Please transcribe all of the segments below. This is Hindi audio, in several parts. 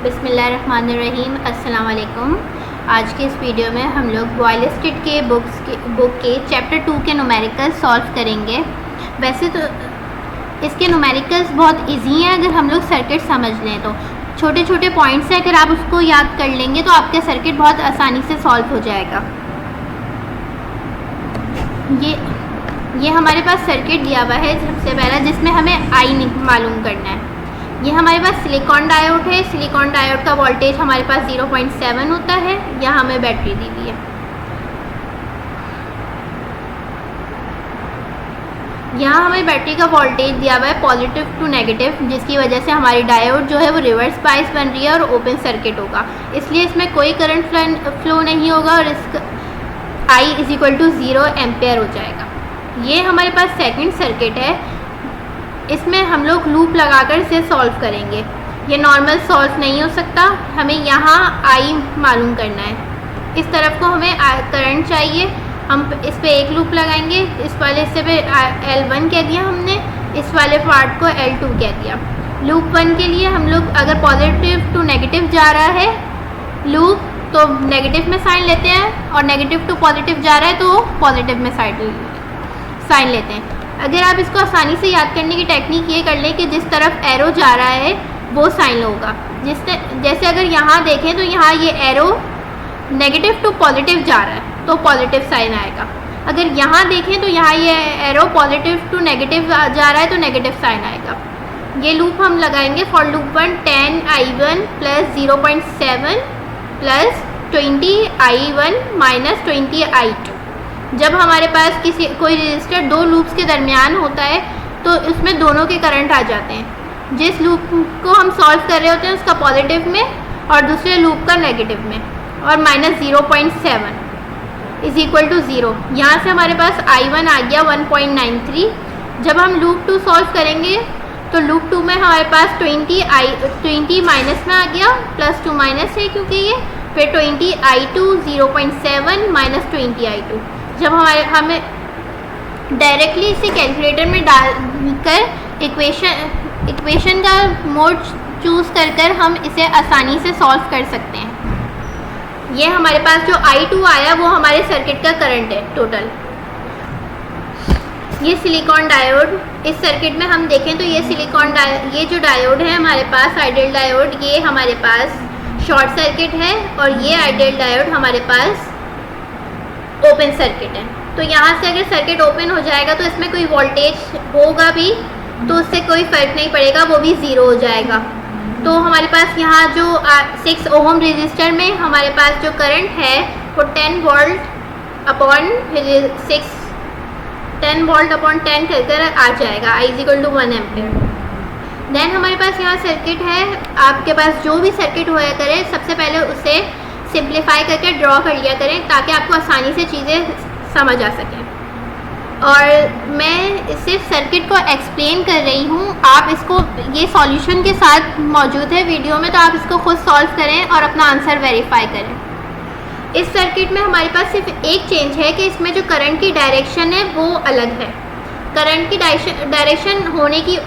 बिस्मिल्लाहिर्रहमानिर्रहीम। अस्सलाम वालेकुम। आज के इस वीडियो में हम लोग बॉयलिस्टिड के बुक के चैप्टर 2 के न्यूमेरिकल्स सॉल्व करेंगे। वैसे तो इसके न्यूमेरिकल्स बहुत इजी हैं अगर हम लोग सर्किट समझ लें तो। छोटे छोटे पॉइंट्स हैं, अगर आप उसको याद कर लेंगे तो आपका सर्किट बहुत आसानी से सॉल्व हो जाएगा। ये हमारे पास सर्किट दिया हुआ है सबसे पहला, जिसमें हमें आई मालूम करना है। ये हमारे पास सिलिकॉन डायोड है। सिलिकॉन डायोड का वोल्टेज हमारे पास 0.7 होता है। यहाँ हमें बैटरी दी हुई है। यहाँ हमें बैटरी का वोल्टेज दिया हुआ है पॉजिटिव टू नेगेटिव, जिसकी वजह से हमारी डायोड जो है वो रिवर्स बायस बन रही है और ओपन सर्किट होगा, इसलिए इसमें कोई करंट फ्लो नहीं होगा और इसका I = 0 एम्पेयर हो जाएगा। ये हमारे पास सेकंड सर्किट है। इसमें हम लोग लूप लगाकर इसे सॉल्व करेंगे। ये नॉर्मल सॉल्व नहीं हो सकता, हमें यहाँ I मालूम करना है। इस तरफ को हमें करंट चाहिए, हम इस पे एक लूप लगाएंगे। इस वाले हिस्से पे L1 कह दिया हमने, इस वाले पार्ट को L2 कह दिया। लूप 1 के लिए हम लोग अगर पॉजिटिव टू नेगेटिव जा रहा है लूप तो नेगेटिव में साइन लेते हैं, और नेगेटिव टू पॉजिटिव जा रहा है तो पॉजिटिव में साइन लेते हैं। अगर आप इसको आसानी से याद करने की टेक्निक ये कर लें कि जिस तरफ एरो जा रहा है वो साइन होगा। जैसे अगर यहाँ देखें तो यहाँ ये एरो नेगेटिव टू पॉजिटिव जा रहा है तो पॉजिटिव साइन आएगा। अगर यहाँ देखें तो यहाँ ये एरो पॉजिटिव टू नेगेटिव जा रहा है तो नेगेटिव साइन आएगा। ये लूप हम लगाएंगे for loop 1 10I1 + 0.7 + 20I1 - 20I2। जब हमारे पास कोई रजिस्टर दो लूप्स के दरमियान होता है तो उसमें दोनों के करंट आ जाते हैं। जिस लूप को हम सॉल्व कर रहे होते हैं उसका पॉजिटिव में और दूसरे लूप का नेगेटिव में, और -0.7 = 0। यहाँ से हमारे पास I1 आ गया 1.93। जब हम लूप 2 सॉल्व करेंगे तो लूप 2 में हमारे पास 20 माइनस में आ गया, +2 माइनस है क्योंकि ये, फिर 20I2 0.7 - 20I2। जब हमें डायरेक्टली इसे कैलकुलेटर में डालकर इक्वेशन का मोड चूज़ कर हम इसे आसानी से सॉल्व कर सकते हैं। ये हमारे पास जो I2 आया वो हमारे सर्किट का करंट है टोटल। ये सिलिकॉन डायोड, इस सर्किट में हम देखें तो ये जो डायोड है हमारे पास आइडियल डायोड, ये हमारे पास शॉर्ट सर्किट है, और ये आइडियल डायोड हमारे पास ओपन सर्किट है। तो यहाँ से अगर सर्किट ओपन हो जाएगा तो इसमें कोई वोल्टेज होगा भी तो उससे कोई फ़र्क नहीं पड़ेगा, वो भी 0 हो जाएगा। तो हमारे पास यहाँ जो 6 ओम रेजिस्टर में हमारे पास जो करंट है वो 10 वोल्ट अपॉन 10 कर आ जाएगा। I = 1 ampere. देन हमारे पास यहाँ सर्किट है। आपके पास जो भी सर्किट होया करे सबसे पहले उसे सिंप्लीफाई करके ड्रॉ कर लिया करें ताकि आपको आसानी से चीज़ें समझ आ सकें। और मैं सिर्फ सर्किट को एक्सप्लेन कर रही हूँ, आप इसको ये सॉल्यूशन के साथ मौजूद है वीडियो में, तो आप इसको खुद सॉल्व करें और अपना आंसर वेरीफाई करें। इस सर्किट में हमारे पास सिर्फ एक चेंज है कि इसमें जो करंट की डायरेक्शन है वो अलग है। करंट की डायरेक्शन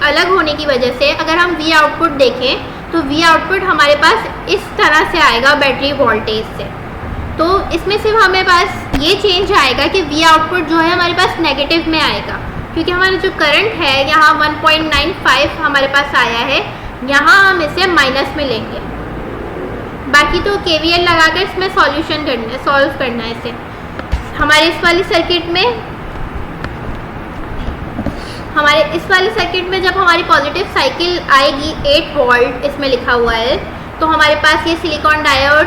अलग होने की वजह से अगर हम V आउटपुट देखें तो V आउटपुट हमारे पास इस तरह से आएगा बैटरी वोल्टेज से। तो इसमें सिर्फ हमें पास ये चेंज आएगा कि V आउटपुट जो है हमारे पास नेगेटिव में आएगा, क्योंकि हमारा जो करंट है यहाँ 1.95 हमारे पास आया है, यहाँ हम इसे माइनस में लेंगे। बाकी तो KVL लगाकर इसमें सॉल्व करना है इसे। हमारे इस वाली सर्किट में जब हमारी पॉजिटिव साइकिल आएगी 8 वोल्ट इसमें लिखा हुआ है, तो हमारे पास ये सिलिकॉन डायोड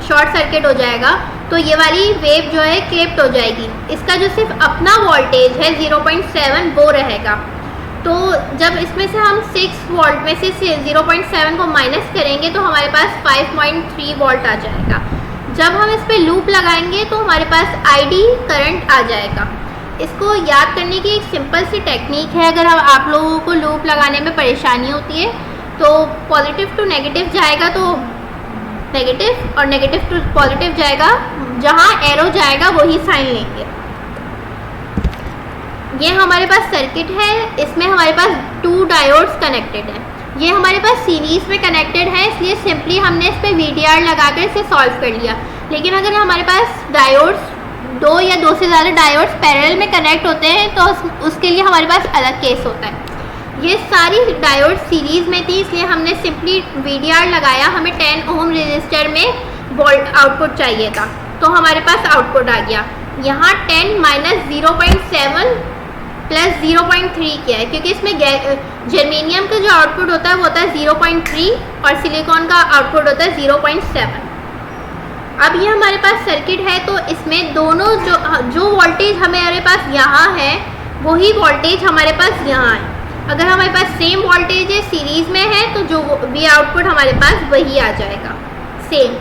शॉर्ट सर्किट हो जाएगा, तो ये वाली वेव जो है क्लिप्ड हो जाएगी। इसका जो सिर्फ अपना वोल्टेज है 0.7 वो रहेगा। तो जब इसमें से हम 6 वोल्ट में से 0.7 को माइनस करेंगे तो हमारे पास 5.3 वोल्ट आ जाएगा। जब हम इस पर लूप लगाएंगे तो हमारे पास ID करंट आ जाएगा। इसको याद करने की एक सिंपल सी टेक्निक है। अगर आप लोगों को लूप लगाने में परेशानी होती है तो पॉजिटिव टू नेगेटिव जाएगा तो नेगेटिव, और नेगेटिव टू पॉजिटिव जाएगा, जहाँ एरो जाएगा वही साइन लेंगे। ये हमारे पास सर्किट है, इसमें हमारे पास 2 डायोड्स कनेक्टेड हैं। ये हमारे पास सीरीज़ में कनेक्टेड है, इसलिए सिंपली हमने इस पर VDR लगाकर इसे सॉल्व कर लिया। लेकिन अगर हमारे पास डायोड्स 2 या 2 से ज़्यादा डायोड्स पैरेलल में कनेक्ट होते हैं तो उसके लिए हमारे पास अलग केस होता है। ये सारी डायोड सीरीज़ में थी, इसलिए हमने सिंपली VDR लगाया। हमें 10 ओम रेजिस्टर में वोल्ट आउटपुट चाहिए था, तो हमारे पास आउटपुट आ गया। यहाँ 10 माइनस 0.7 प्लस 0.3 किया है, क्योंकि इसमें जर्मेनियम का जो आउटपुट होता है वो होता है 0.3 और सिलिकॉन का आउटपुट होता है 0.7। अब ये हमारे पास सर्किट है, तो इसमें दोनों जो वोल्टेज हमारे पास यहाँ है वही वोल्टेज हमारे पास यहाँ है। अगर हमारे पास सेम वोल्टेज है, सीरीज़ में है, तो जो भी आउटपुट हमारे पास वही आ जाएगा सेम।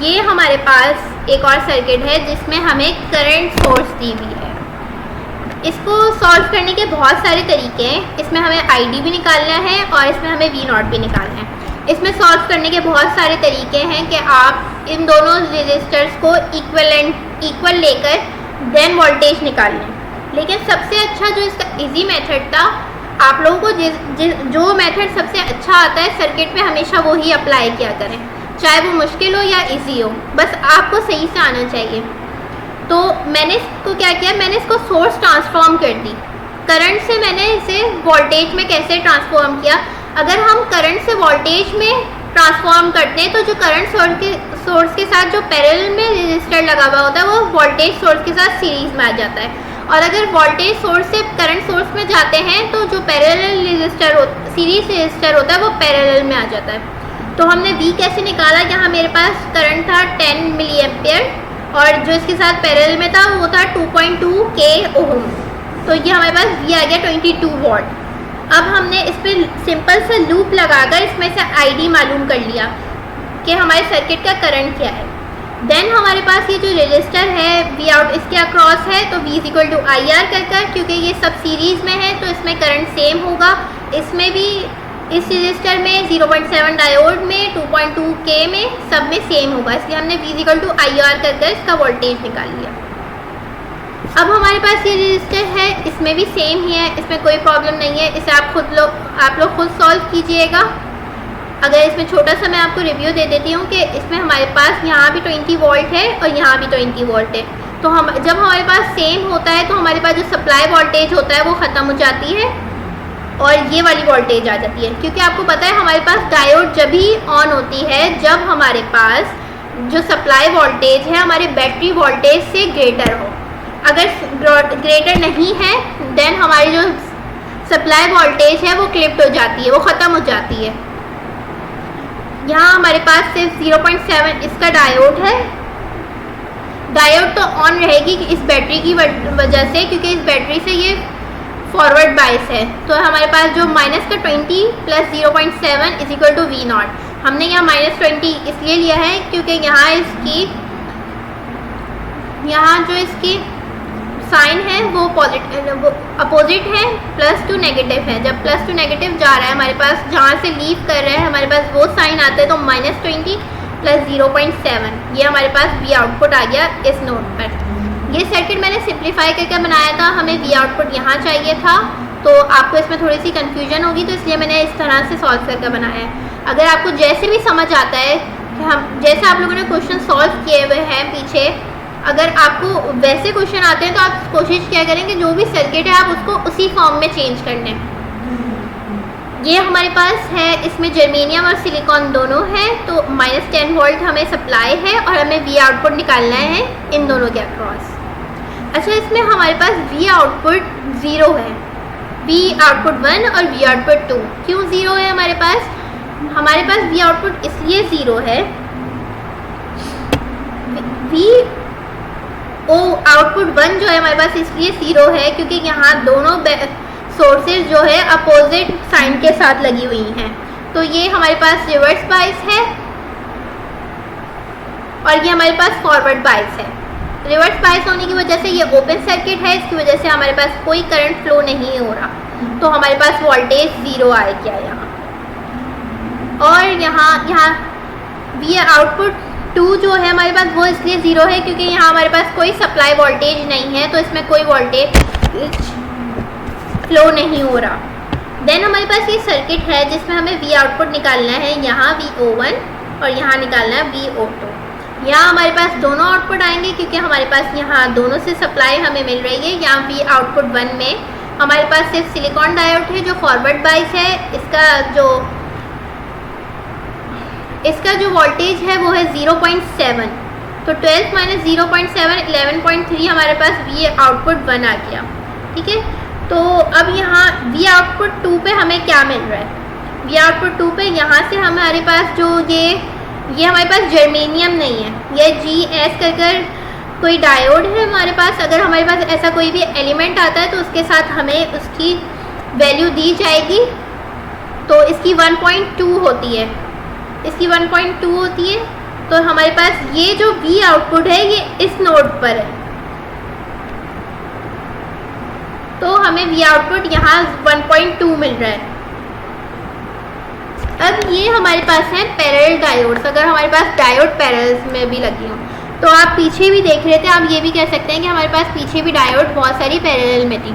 ये हमारे पास एक और सर्किट है जिसमें हमें करंट सोर्स दी हुई है। इसको सॉल्व करने के बहुत सारे तरीके हैं। इसमें हमें ID भी निकालना है और इसमें हमें V0 भी निकालना है। इसमें सॉल्व करने के बहुत सारे तरीके हैं कि आप इन दोनों रेजिस्टर्स को इक्वल लेकर देन वोल्टेज निकाल लें। लेकिन सबसे अच्छा जो इसका इजी मेथड था, आप लोगों को जो मेथड सबसे अच्छा आता है सर्किट में हमेशा वो ही अप्लाई किया करें, चाहे वो मुश्किल हो या इजी हो, बस आपको सही से आना चाहिए। तो मैंने इसको क्या किया, मैंने इसको सोर्स ट्रांसफॉर्म कर दी। करंट से मैंने इसे वोल्टेज में कैसे ट्रांसफॉर्म किया। अगर हम करंट से वोल्टेज में ट्रांसफॉर्म करते हैं तो जो करंट सोर्स के साथ जो पैरेलल में रेजिस्टर लगा हुआ होता है वो वोल्टेज सोर्स के साथ सीरीज में आ जाता है, और अगर वोल्टेज सोर्स से करंट सोर्स में जाते हैं तो जो पैरेलल सीरीज रेजिस्टर होता है वो पैरेलल में आ जाता है। तो हमने V कैसे निकाला, यहाँ मेरे पास करंट था 10 मिली एम्पियर और जो इसके साथ पैरेलल में था वो था 2.2 K ओम, तो ये हमारे पास V आ गया 22 वॉट। अब हमने इस पर सिंपल सा लूप लगाकर इसमें से ID मालूम कर लिया कि हमारे सर्किट का करंट क्या है। देन हमारे पास ये जो रजिस्टर है V आउट इसके अक्रॉस है, तो V इक्वल टू IR कर क्योंकि ये सब सीरीज़ में है तो इसमें करंट सेम होगा। इसमें भी इस रजिस्टर में 0.7 डायोड में 2.2 K में सब में सेम होगा, इसलिए हमने V इक्वल टू IR कर इसका वोल्टेज निकाल लिया। अब हमारे पास ये रजिस्टर है, इसमें भी सेम ही है, इसमें कोई प्रॉब्लम नहीं है। इसे आप लोग खुद सॉल्व कीजिएगा। अगर इसमें छोटा सा मैं आपको रिव्यू दे देती हूँ कि इसमें हमारे पास यहाँ भी 20 वोल्ट है और यहाँ भी 20 वोल्ट है। तो हम जब हमारे पास सेम होता है तो हमारे पास जो सप्लाई वोल्टेज होता है वो ख़त्म हो जाती है और ये वाली वोल्टेज आ जाती है, क्योंकि आपको पता है हमारे पास डायोड जब ही ऑन होती है जब हमारे पास जो सप्लाई वोल्टेज है हमारे बैटरी वोल्टेज से ग्रेटर हो। अगर ग्रेटर नहीं है देन हमारी जो सप्लाई वोल्टेज है वो क्लिप्ड हो जाती है, वो ख़त्म हो जाती है। यहाँ हमारे पास सिर्फ 0.7 इसका डायोड है। डायोड तो ऑन रहेगी इस बैटरी की वजह से, क्योंकि इस बैटरी से ये फॉरवर्ड बाइस है। तो हमारे पास जो माइनस का 20 plus 0.7 is equal to V0। हमने यहाँ -20 इसलिए लिया है क्योंकि यहाँ जो इसकी साइन है वो अपोजिट है, +2 नेगेटिव है। जब +2 नेगेटिव जा रहा है हमारे पास, जहाँ से लीव कर रहा है हमारे पास वो साइन आता है, तो -20 प्लस 0.7 ये हमारे पास V आउटपुट आ गया इस नोट पर। ये सर्किट मैंने सिंप्लीफाई करके बनाया था, हमें V आउटपुट यहाँ चाहिए था, तो आपको इसमें थोड़ी सी कन्फ्यूजन होगी, तो इसलिए मैंने इस तरह से सॉल्व करके बनाया है। अगर आपको जैसे भी समझ आता है कि जैसे आप लोगों ने क्वेश्चन सॉल्व किए हुए हैं पीछे, अगर आपको वैसे क्वेश्चन आते हैं तो आप कोशिश किया करें कि जो भी सर्किट है आप उसको उसी फॉर्म में चेंज कर लें। ये हमारे पास है, इसमें जर्मेनियम और सिलिकॉन दोनों हैं, तो -10 वोल्ट हमें सप्लाई है और हमें V आउटपुट निकालना है इन दोनों के अक्रॉस। अच्छा, इसमें हमारे पास V आउटपुट 0 है, V आउटपुट 1 और V आउटपुट 2। क्यों 0 है हमारे पास? हमारे पास V आउटपुट इसलिए 0 है, आउटपुट 1 जो है हमारे पास इसलिए 0 है क्योंकि यहाँ दोनों सोर्सेज जो है अपोजिट साइन के साथ लगी हुई हैं। तो ये हमारे पास रिवर्स बाइस है और ये हमारे पास फॉरवर्ड बाइस है। रिवर्स बाइस होने की वजह से ये ओपन सर्किट है, इसकी वजह से हमारे पास कोई करंट फ्लो नहीं हो रहा, तो हमारे पास वोल्टेज 0 आ गया यहाँ। और यहाँ V आउटपुट 2 जो है हमारे पास वो इसलिए 0 है क्योंकि यहाँ हमारे पास कोई सप्लाई वोल्टेज नहीं है, तो इसमें कोई वोल्टेज फ्लो नहीं हो रहा। देन हमारे पास ये सर्किट है जिसमें हमें वी आउटपुट निकालना है, यहाँ VO1 और यहाँ निकालना है VO2। यहाँ हमारे पास दोनों आउटपुट आएंगे क्योंकि हमारे पास यहाँ दोनों से सप्लाई हमें मिल रही है। यहाँ वी आउटपुट 1 में हमारे पास सिर्फ सिलिकॉन डायोड है जो फॉरवर्ड बाइस है, इसका जो वोल्टेज है वो है 0.7, तो 12 माइनस 0.7 11.3 हमारे पास वी आउटपुट 1 आ गया। ठीक है, तो अब यहाँ वी आउटपुट 2 पे हमें क्या मिल रहा है? वी आउटपुट 2 पे यहाँ से हमारे पास जो ये हमारे पास जर्मेनियम नहीं है, ये GS कर कोई डायोड है हमारे पास। अगर हमारे पास ऐसा कोई भी एलिमेंट आता है तो उसके साथ हमें उसकी वैल्यू दी जाएगी। तो इसकी 1.2 होती है, इसकी 1.2 होती है। तो हमारे पास ये जो वी आउटपुट है ये इस नोड पर है, तो हमें वी आउटपुट यहाँ 1.2 मिल रहा है। अब ये हमारे पास है पैरेलल डायोड्स। अगर हमारे पास डायोड पैरेलल में भी लगी हो तो आप पीछे भी देख रहे थे, आप ये भी कह सकते हैं कि हमारे पास पीछे भी डायोड बहुत सारी पैरेलल में थी।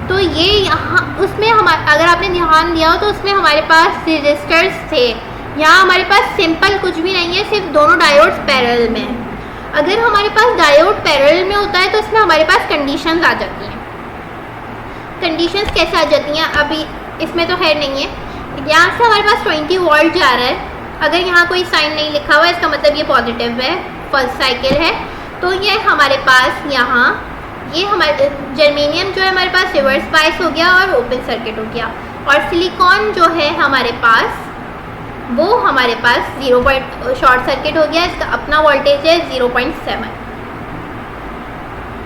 तो ये यहाँ उसमें अगर आपने ध्यान दिया हो तो उसमें हमारे पास रजिस्टर्स थे। यहाँ हमारे पास सिंपल कुछ भी नहीं है, सिर्फ दोनों डायोड्स पैरेलल में हैं। अगर हमारे पास डायोड पैरेलल में होता है तो इसमें हमारे पास कंडीशंस आ जाती हैं। कंडीशंस कैसे आ जाती हैं? अभी इसमें तो है नहीं है। यहाँ से हमारे पास 20 वोल्ट जा रहा है। अगर यहाँ कोई साइन नहीं लिखा हुआ है इसका मतलब ये पॉजिटिव है, फर्स्ट साइकिल है। तो ये हमारे पास यहाँ ये हमारे जर्मेनियम जो है हमारे पास रिवर्स बायस हो गया और ओपन सर्किट हो गया। और सिलिकॉन जो है हमारे पास वो हमारे पास शॉर्ट सर्किट हो गया। इसका अपना वोल्टेज है 0.7।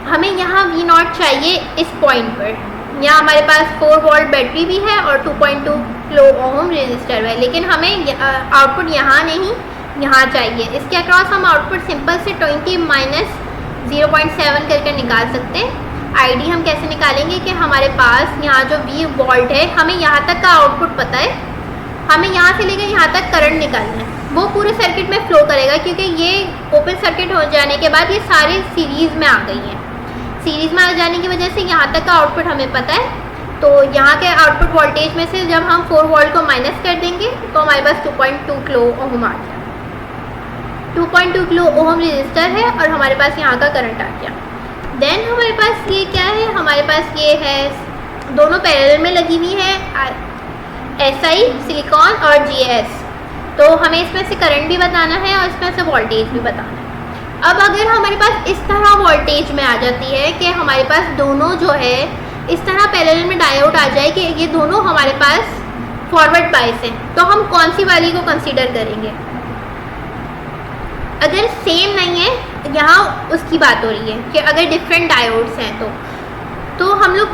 हमें यहाँ V0 चाहिए इस पॉइंट पर। यहाँ हमारे पास 4 वोल्ट बैटरी भी है और 2.2 किलो ओम रेजिस्टर है, लेकिन हमें आउटपुट यहाँ नहीं यहाँ चाहिए। इसके अक्रॉस हम आउटपुट सिंपल से 20 माइनस 0.7 करके निकाल सकते हैं। आईडी हम कैसे निकालेंगे कि हमारे पास यहाँ जो V वोल्ट है हमें यहाँ तक का आउटपुट पता है, हमें यहाँ से लेकर यहाँ तक करंट निकालना है। वो पूरे सर्किट में फ्लो करेगा क्योंकि ये ओपन सर्किट हो जाने के बाद ये सारे सीरीज़ में आ गई हैं। सीरीज़ में आ जाने की वजह से यहाँ तक का आउटपुट हमें पता है। तो यहाँ के आउटपुट वोल्टेज में से जब हम 4 वोल्ट को माइनस कर देंगे तो हमारे पास 2.2 किलो ओम आ गया। 2.2 किलो ओम रजिस्टर है और हमारे पास यहाँ का करंट आ गया। देन हमारे पास ये क्या है? हमारे पास ये है, दोनों पैरेलल में लगी हुई है, SI सिलिकॉन और GS। तो हमें इसमें से करंट भी बताना है और इसमें से वोल्टेज भी बताना है। अब अगर हमारे पास इस तरह वोल्टेज में आ जाती है कि हमारे पास दोनों जो है इस तरह पैरेलल में डायोड आ जाए कि ये दोनों हमारे पास फॉरवर्ड बायस हैं, तो हम कौन सी वाली को कंसीडर करेंगे? अगर सेम नहीं है, यहाँ उसकी बात हो रही है कि अगर डिफरेंट डायोड्स हैं तो हम लोग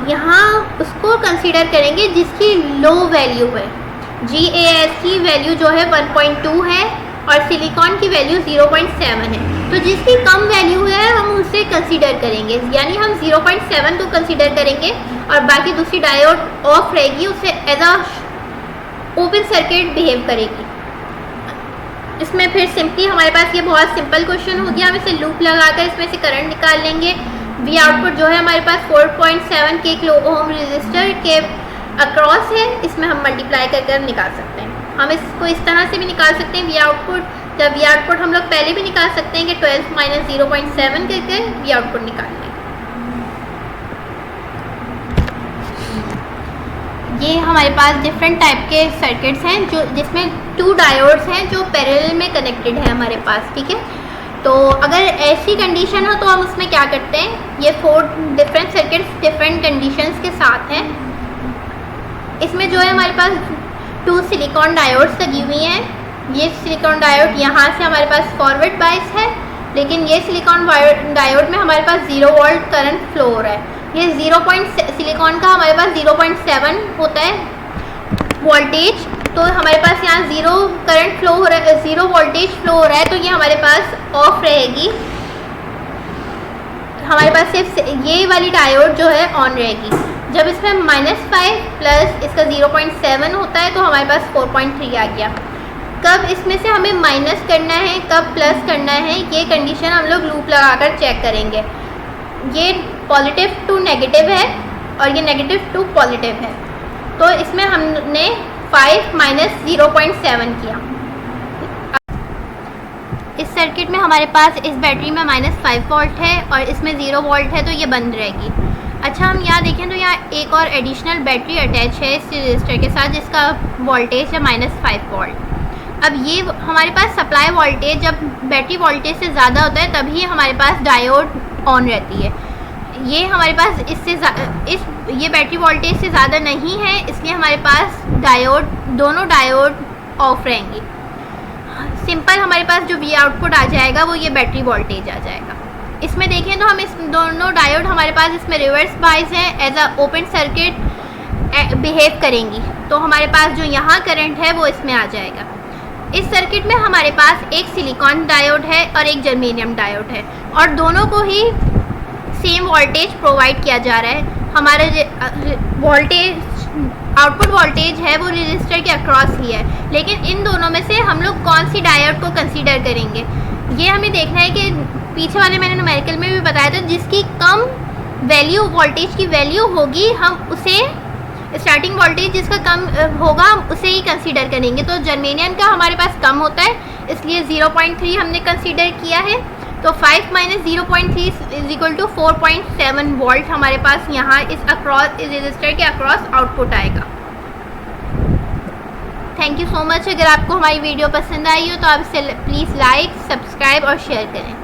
यहाँ उसको कंसीडर करेंगे जिसकी लो वैल्यू है। GAS की वैल्यू जो है 1.2 है और सिलिकॉन की वैल्यू 0.7 है। तो जिसकी कम वैल्यू है हम उसे कंसीडर करेंगे, यानी हम 0.7 को कंसीडर करेंगे और बाकी दूसरी डायोड ऑफ रहेगी, उसे as a open circuit behave करेगी। इसमें फिर सिंपली हमारे पास ये बहुत सिंपल क्वेश्चन हो गया। हम इसे लूप लगाकर इसमें से करंट निकाल लेंगे। वी आउटपुट जो है हमारे पास 4.7 के किलो ओम रजिस्टर के अक्रॉस है, इसमें हम मल्टीप्लाई कर निकाल सकते हैं। हम इसको इस तरह से भी निकाल सकते हैं वी आउटपुट। जब वी आउटपुट हम लोग पहले भी निकाल सकते हैं कि 12 माइनस 0.7 करके वी आउटपुट निकाल लें। ये हमारे पास डिफरेंट टाइप के सर्किट्स हैं जो जिसमें 2 डायोड्स हैं जो पैरेलल में कनेक्टेड है हमारे पास। ठीक है, तो अगर ऐसी कंडीशन हो तो हम उसमें क्या करते हैं, ये 4 डिफरेंट सर्किट्स डिफरेंट कंडीशंस के साथ हैं। इसमें जो है हमारे पास 2 सिलिकॉन डायोड्स लगी हुई हैं। ये सिलिकॉन डायोड यहाँ से हमारे पास फॉरवर्ड बायस है, लेकिन ये सिलिकॉन डायोड में हमारे पास 0 वोल्ट करंट फ्लो हो रहा है। ये सिलिकॉन का हमारे पास 0.7 होता है वोल्टेज, तो हमारे पास यहाँ 0 करंट फ्लो हो रहा है, 0 वोल्टेज फ्लो हो रहा है, तो ये हमारे पास ऑफ रहेगी। हमारे पास सिर्फ ये वाली डायोड जो है ऑन रहेगी। जब इसमें -5 प्लस इसका 0.7 होता है तो हमारे पास 4.3 आ गया। कब इसमें से हमें माइनस करना है, कब प्लस करना है, ये कंडीशन हम लोग लूप लगाकर चेक करेंगे। ये पॉजिटिव टू नेगेटिव है और ये नेगेटिव टू पॉजिटिव है, तो इसमें हमने 5 - 0.7 किया। इस सर्किट में हमारे पास इस बैटरी में -5 वोल्ट है और इसमें 0 वोल्ट है, तो ये बंद रहेगी। अच्छा, हम यहाँ देखें तो यहाँ एक और एडिशनल बैटरी अटैच है इस रजिस्टर के साथ, जिसका वोल्टेज है -5 वोल्ट। अब ये हमारे पास सप्लाई वोल्टेज जब बैटरी वोल्टेज से ज़्यादा होता है तभी हमारे पास डायोड ऑन रहती है। ये हमारे पास ये बैटरी वोल्टेज से ज़्यादा नहीं है, इसलिए हमारे पास दोनों डायोड ऑफ रहेंगी। सिंपल हमारे पास जो वी आउटपुट आ जाएगा वो ये बैटरी वोल्टेज आ जाएगा। इसमें देखें तो हम इस दोनों डायोड हमारे पास इसमें रिवर्स बायस हैं, as a open circuit behave करेंगी, तो हमारे पास जो यहाँ करंट है वो इसमें आ जाएगा। इस सर्किट में हमारे पास एक सिलिकॉन डायोड है और एक जर्मेनियम डायोड है और दोनों को ही सेम वोल्टेज प्रोवाइड किया जा रहा है। हमारा आउटपुट वोल्टेज है वो रजिस्टर के अक्रॉस ही है, लेकिन इन दोनों में से हम लोग कौन सी डायोड को कंसीडर करेंगे ये हमें देखना है। कि पीछे वाले मैंने न्यूमेरिकल में भी बताया था, जिसकी कम वैल्यू वोल्टेज की वैल्यू होगी हम उसे, स्टार्टिंग वोल्टेज जिसका कम होगा हम उसे ही कंसीडर करेंगे। तो जर्मेनियम का हमारे पास कम होता है, इसलिए 0.3 हमने कंसीडर किया है। तो 5 - 0.3 = 4.7 वोल्ट हमारे पास यहाँ इस रजिस्टर के अक्रॉस आउटपुट आएगा। Thank you so much. अगर आपको हमारी वीडियो पसंद आई हो तो आप इसे प्लीज़ लाइक, सब्सक्राइब और शेयर करें।